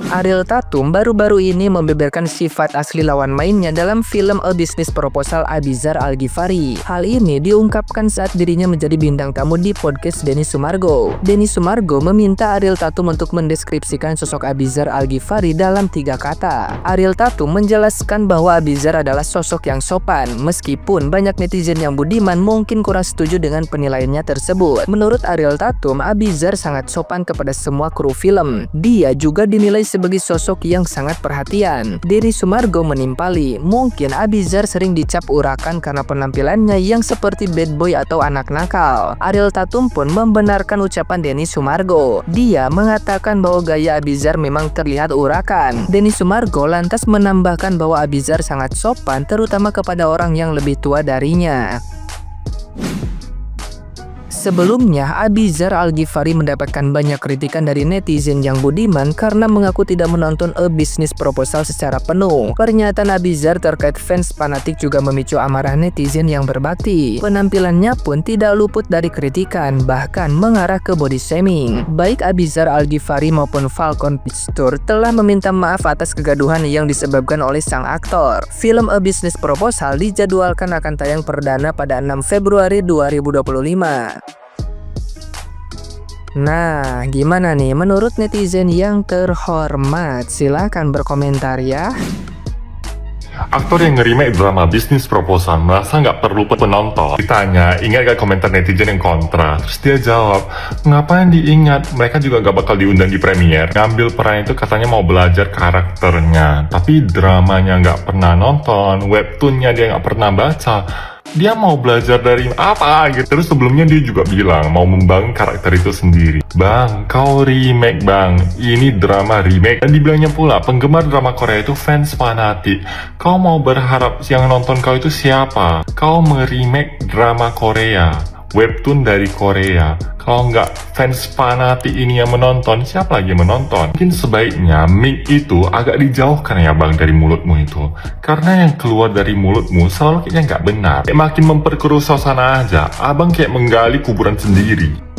Ariel Tatum baru-baru ini membeberkan sifat asli lawan mainnya dalam film A Business Proposal Abizar Al-Ghifari. Hal ini diungkapkan saat dirinya menjadi bintang tamu di podcast Denny Sumargo. Denny Sumargo meminta Ariel Tatum untuk mendeskripsikan sosok Abizar Al-Ghifari dalam 3 kata. Ariel Tatum menjelaskan bahwa Abizar adalah sosok yang sopan, meskipun banyak netizen yang budiman mungkin kurang setuju dengan penilaiannya tersebut. Menurut Ariel Tatum, Abizar sangat sopan kepada semua kru film. Dia juga dinilai sebagai sosok yang sangat perhatian. Denny Sumargo menimpali, mungkin Abizar sering dicap urakan karena penampilannya yang seperti bad boy atau anak nakal. Ariel Tatum pun membenarkan ucapan Denny Sumargo. Dia mengatakan bahwa gaya Abizar memang terlihat urakan. Denny Sumargo lantas menambahkan bahwa Abizar sangat sopan, terutama kepada orang yang lebih tua darinya. Sebelumnya, Abizar Al-Ghifari mendapatkan banyak kritikan dari netizen yang budiman karena mengaku tidak menonton A Business Proposal secara penuh. Pernyataan Abizar terkait fans fanatik juga memicu amarah netizen yang berbakti. Penampilannya pun tidak luput dari kritikan, bahkan mengarah ke body shaming. Baik Abizar Al-Ghifari maupun Falcon Pictures telah meminta maaf atas kegaduhan yang disebabkan oleh sang aktor. Film A Business Proposal dijadwalkan akan tayang perdana pada 6 Februari 2025. Nah, gimana nih menurut netizen yang terhormat? Silahkan berkomentar ya. Aktor yang nge-remake drama Business Proposal merasa nggak perlu penonton. Ditanya, ingat gak komentar netizen yang kontra? Terus dia jawab, ngapain diingat? Mereka juga nggak bakal diundang di premiere. Ngambil peran itu katanya mau belajar karakternya. Tapi dramanya nggak pernah nonton, webtoonnya dia nggak pernah baca. Dia mau belajar dari apa gitu. Terus sebelumnya dia juga bilang mau membangun karakter itu sendiri. Bang, kau remake bang. Ini drama remake. Dan dibilangnya pula penggemar drama Korea itu fans fanatik. Kau mau berharap yang nonton kau itu siapa? Kau meremake drama Korea, webtoon dari Korea. Kalau nggak fans fanatik ini yang menonton, siapa lagi yang menonton? Mungkin sebaiknya mic itu agak dijauhkan ya bang dari mulutmu itu. Karena yang keluar dari mulutmu selalu kayaknya nggak benar. Kayak makin memperkeruh suasana aja. Abang kayak menggali kuburan sendiri.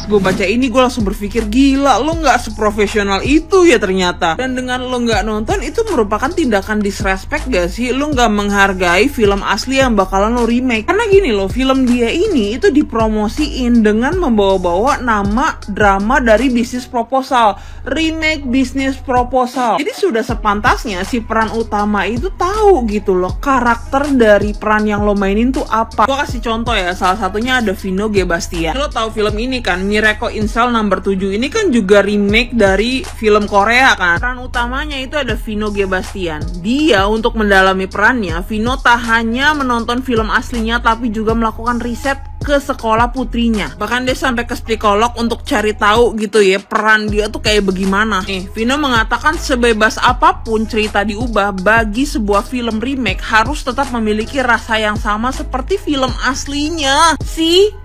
Gue baca ini gue langsung berpikir gila, lo nggak seprofesional itu ya ternyata. Dan dengan lo nggak nonton itu merupakan tindakan disrespect gak sih? Lo nggak menghargai film asli yang bakalan lo remake. Karena gini loh, film dia ini itu dipromosiin dengan membawa-bawa nama drama dari Business Proposal, remake Business Proposal. Jadi sudah sepantasnya si peran utama itu tahu gitu loh karakter dari peran yang lo mainin tuh apa. Gue kasih contoh ya, salah satunya ada Vino G. Bastian. Lo tahu film ini kan, Miracle in Cell No. 7 ini kan juga remake dari film Korea kan. Peran utamanya itu ada Vino G. Bastian. Dia untuk mendalami perannya, Vino tak hanya menonton film aslinya tapi juga melakukan riset ke sekolah putrinya. Bahkan dia sampai ke psikolog untuk cari tahu gitu ya peran dia tuh kayak bagaimana. Nih, Vino mengatakan sebebas apapun cerita diubah, bagi sebuah film remake harus tetap memiliki rasa yang sama seperti film aslinya.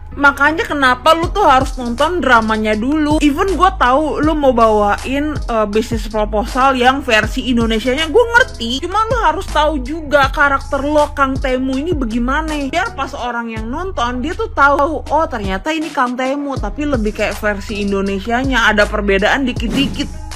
Makanya kenapa lu tuh harus nonton dramanya dulu. Even gue tahu lu mau bawain Business Proposal yang versi Indonesianya, gue ngerti. Cuma lu harus tahu juga karakter lo Kang Temu ini bagaimana. Biar pas orang yang nonton dia tuh tahu, oh ternyata ini Kang Temu tapi lebih kayak versi Indonesianya, ada perbedaan dikit-dikit.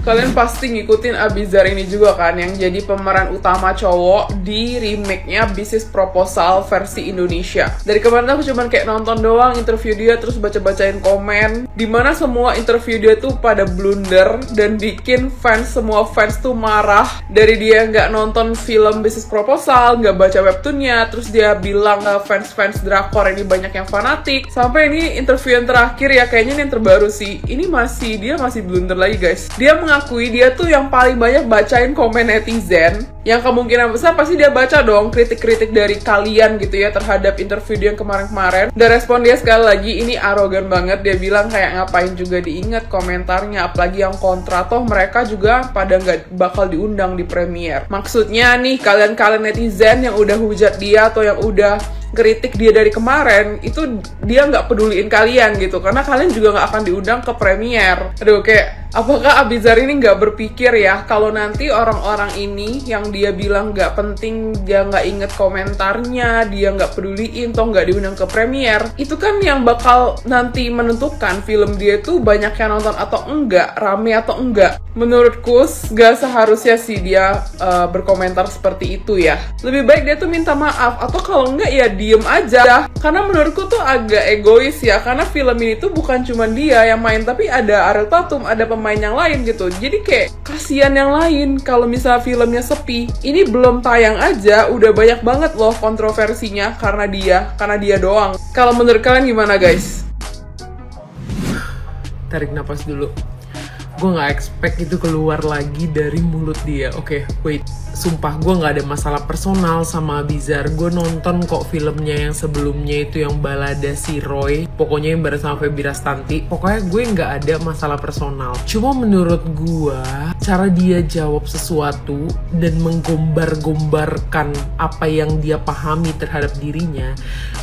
Kalian pasti ngikutin Abizar ini juga kan, yang jadi pemeran utama cowok di remake-nya Business Proposal versi Indonesia. Dari kemarin aku cuman kayak nonton doang interview dia, terus baca-bacain komen, dimana semua interview dia tuh pada blunder dan bikin semua fans tuh marah. Dari dia nggak nonton film Business Proposal, nggak baca webtoonnya, terus dia bilang fans drakor ini banyak yang fanatik. Sampai ini interview yang terakhir ya, kayaknya ini yang terbaru sih. Ini dia masih blunder lagi guys. Dia mengakui dia tuh yang paling banyak bacain komen netizen, yang kemungkinan besar pasti dia baca dong kritik-kritik dari kalian gitu ya terhadap interview dia yang kemarin-kemarin. Dan respon dia sekali lagi ini arogan banget. Dia bilang kayak ngapain juga diingat komentarnya, apalagi yang kontra, toh mereka juga pada nggak bakal diundang di premiere. Maksudnya nih kalian netizen yang udah hujat dia atau yang udah ngeritik dia dari kemarin, itu dia nggak peduliin kalian gitu, karena kalian juga nggak akan diundang ke premier. Aduh, kayak apakah Abizar ini nggak berpikir ya kalau nanti orang-orang ini yang dia bilang nggak penting, dia nggak inget komentarnya, dia nggak peduliin, toh nggak diundang ke premier, itu kan yang bakal nanti menentukan film dia tuh banyak yang nonton atau enggak, rame atau enggak. Menurutku nggak seharusnya sih dia berkomentar seperti itu ya. Lebih baik dia tuh minta maaf, atau kalau enggak ya diem aja. Karena menurutku tuh agak egois ya, karena film ini tuh bukan cuma dia yang main, tapi ada Ariel Tatum, ada pemain yang lain gitu. Jadi kayak kasihan yang lain kalau misalnya filmnya sepi. Ini belum tayang aja udah banyak banget loh kontroversinya karena dia doang. Kalau menurut kalian gimana guys? Tarik napas dulu. Gue gak expect itu keluar lagi dari mulut dia. Oke, wait. Sumpah, gue gak ada masalah personal sama Abizar. Gue nonton kok filmnya yang sebelumnya itu, yang balada si Roy. Pokoknya yang bareng sama Feby Rastanti. Pokoknya gue gak ada masalah personal. Cuma menurut gue, cara dia jawab sesuatu dan menggombar-gombarkan apa yang dia pahami terhadap dirinya,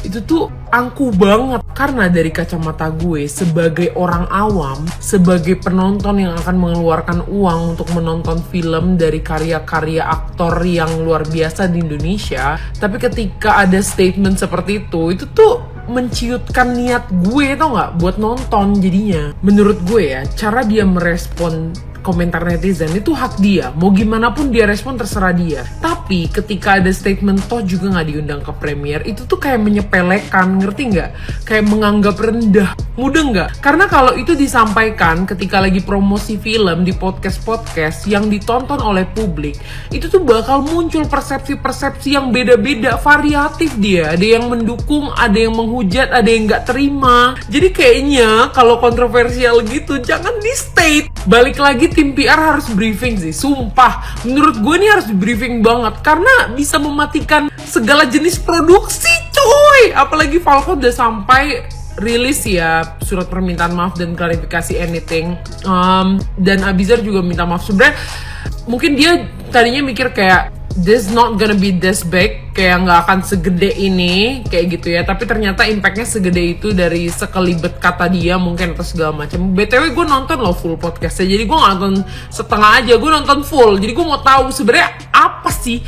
itu tuh angkuh banget. Karena dari kacamata gue, sebagai orang awam, sebagai penonton yang akan mengeluarkan uang untuk menonton film dari karya-karya aktor yang luar biasa di Indonesia, tapi ketika ada statement seperti itu tuh menciutkan niat gue, tau gak, buat nonton jadinya. Menurut gue ya, cara dia merespon komentar netizen itu hak dia, mau gimana pun dia respon terserah dia. Tapi ketika ada statement toh juga nggak diundang ke premier, itu tuh kayak menyepelekan, ngerti nggak? Kayak menganggap rendah, mudah nggak? Karena kalau itu disampaikan ketika lagi promosi film di podcast yang ditonton oleh publik, itu tuh bakal muncul persepsi-persepsi yang beda-beda, variatif dia. Ada yang mendukung, ada yang menghujat, ada yang nggak terima. Jadi kayaknya kalau kontroversial gitu jangan di state. Balik lagi, tim PR harus briefing sih, sumpah. Menurut gue ini harus di briefing banget, karena bisa mematikan segala jenis produksi, cuy. Apalagi Falcon udah sampai rilis ya surat permintaan maaf dan klarifikasi anything. Dan Abizar juga minta maaf. Sebenarnya mungkin dia tadinya mikir kayak this not gonna be this big, kayak nggak akan segede ini, kayak gitu ya. Tapi ternyata impactnya segede itu dari sekelibet kata dia mungkin atau segala macam. BTW gue nonton loh full podcastnya, jadi gue nggak nonton setengah aja, gue nonton full. Jadi gue mau tahu sebenarnya apa sih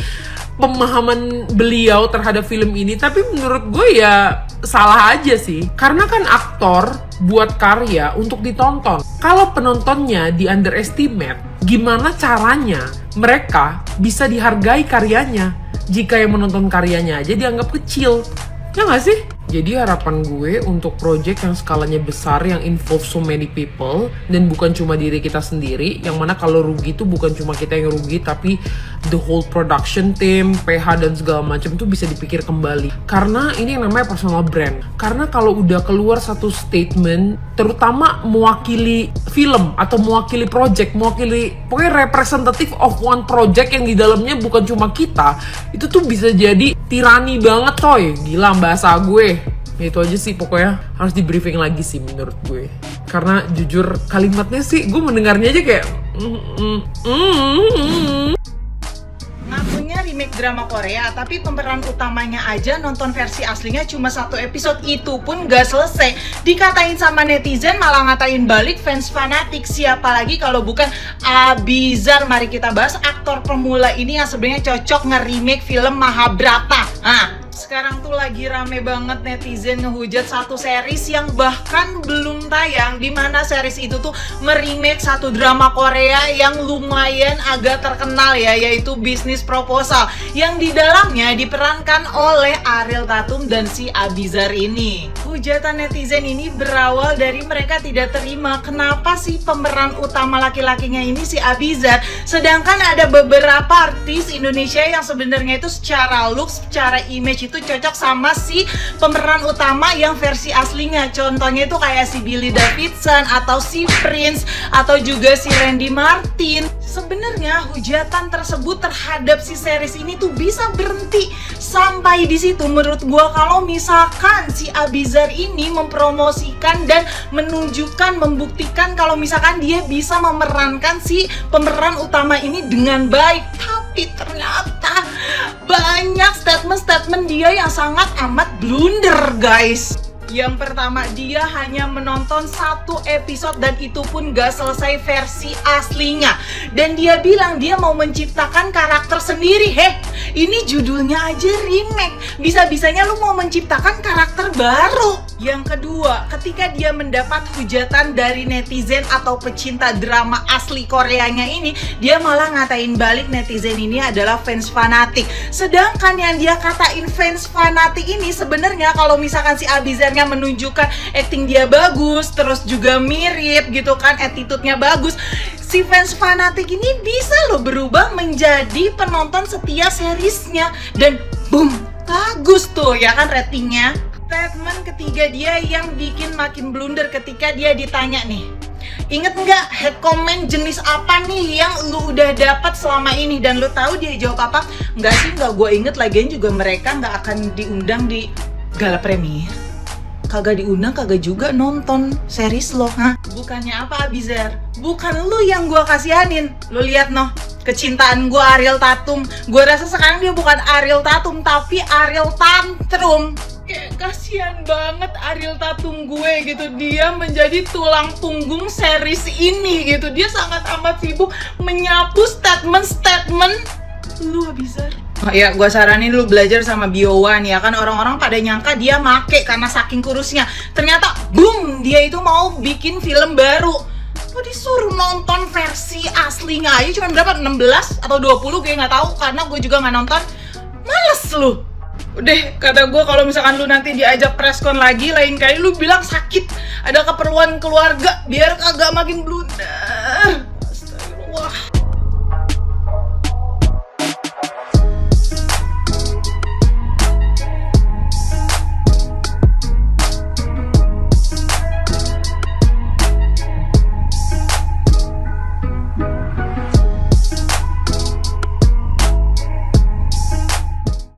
pemahaman beliau terhadap film ini. Tapi menurut gue ya salah aja sih, karena kan aktor buat karya untuk ditonton. Kalau penontonnya di underestimate, gimana caranya mereka bisa dihargai karyanya jika yang menonton karyanya aja dianggap kecil? Ya nggak sih? Jadi harapan gue untuk project yang skalanya besar, yang involve so many people, dan bukan cuma diri kita sendiri, yang mana kalau rugi itu bukan cuma kita yang rugi, tapi the whole production team, PH dan segala macam tuh bisa dipikir kembali. Karena ini yang namanya personal brand. Karena kalau udah keluar satu statement, terutama mewakili film atau mewakili project, pokoknya representative of one project yang di dalamnya bukan cuma kita, itu tuh bisa jadi tirani banget coy. Gila bahasa gue. Ya itu aja sih, pokoknya harus di briefing lagi sih menurut gue. Karena jujur kalimatnya sih gue mendengarnya aja kayak Ngakunya remake drama Korea, tapi pemeran utamanya aja nonton versi aslinya cuma 1 episode, itu pun gak selesai. Dikatain sama netizen, malah ngatain balik fans fanatik. Siapa lagi kalau bukan Abizar. Mari kita bahas aktor pemula ini yang sebenarnya cocok nge-remake film Mahabharata. Sekarang tuh lagi rame banget netizen ngehujat satu series yang bahkan belum tayang, dimana series itu tuh meremake satu drama Korea yang lumayan agak terkenal ya, yaitu Business Proposal, yang di dalamnya diperankan oleh Ariel Tatum dan si Abizar ini. Hujatan netizen ini berawal dari mereka tidak terima kenapa sih pemeran utama laki-lakinya ini si Abizar, sedangkan ada beberapa artis Indonesia yang sebenarnya itu secara look, secara image itu cocok sama si pemeran utama yang versi aslinya. Contohnya itu kayak si Billy Davidson atau si Prince atau juga si Randy Martin. Sebenarnya hujatan tersebut terhadap si series ini tuh bisa berhenti sampai di situ menurut gua, kalau misalkan si Abizar ini mempromosikan dan menunjukkan, membuktikan kalau misalkan dia bisa memerankan si pemeran utama ini dengan baik. Tapi ternyata banyak statement-statement dia yang sangat amat blunder, guys. Yang pertama, dia hanya menonton 1 episode dan itu pun gak selesai versi aslinya. Dan dia bilang dia mau menciptakan karakter sendiri. Ini judulnya aja remake. Bisa-bisanya lu mau menciptakan karakter baru. Yang kedua, ketika dia mendapat hujatan dari netizen atau pecinta drama asli Koreanya ini, dia malah ngatain balik netizen ini adalah fans fanatik. Sedangkan yang dia katain fans fanatik ini sebenarnya kalau misalkan si Abizarnya menunjukkan acting dia bagus, terus juga mirip gitu kan, attitude-nya bagus, si fans fanatik ini bisa loh berubah menjadi penonton setia seriesnya. Dan boom, bagus tuh ya kan ratingnya. Statement ketiga dia yang bikin makin blunder ketika dia ditanya nih, inget nggak head comment jenis apa nih yang lu udah dapat selama ini? Dan lu tahu dia jawab apa? Nggak sih, nggak gue inget, lagian juga mereka nggak akan diundang di gala premier. Kagak diundang, kagak juga nonton series lo, Bukannya apa, Abizar? Bukan lu yang gua kasihanin. Lu lihat noh, kecintaan gua Ariel Tatum. Gua rasa sekarang dia bukan Ariel Tatum, tapi Ariel Tantrum. Kayak kasihan banget Ariel Tatum gue gitu. Dia menjadi tulang punggung series ini gitu. Dia sangat amat sibuk menyapu statement-statement lu, Abizar. Oh ya, gue saranin lu belajar sama Biowan ya kan. Orang-orang pada nyangka dia make karena saking kurusnya. Ternyata boom, dia itu mau bikin film baru. Lo disuruh nonton versi aslinya aja cuma berapa? 16 atau 20 gue nggak tahu karena gue juga nggak nonton. Males lu. Udah, kata gue kalau misalkan lu nanti diajak preskon lagi, lain kali lu bilang sakit, ada keperluan keluarga, biar kagak makin blunder. Astagfirullah.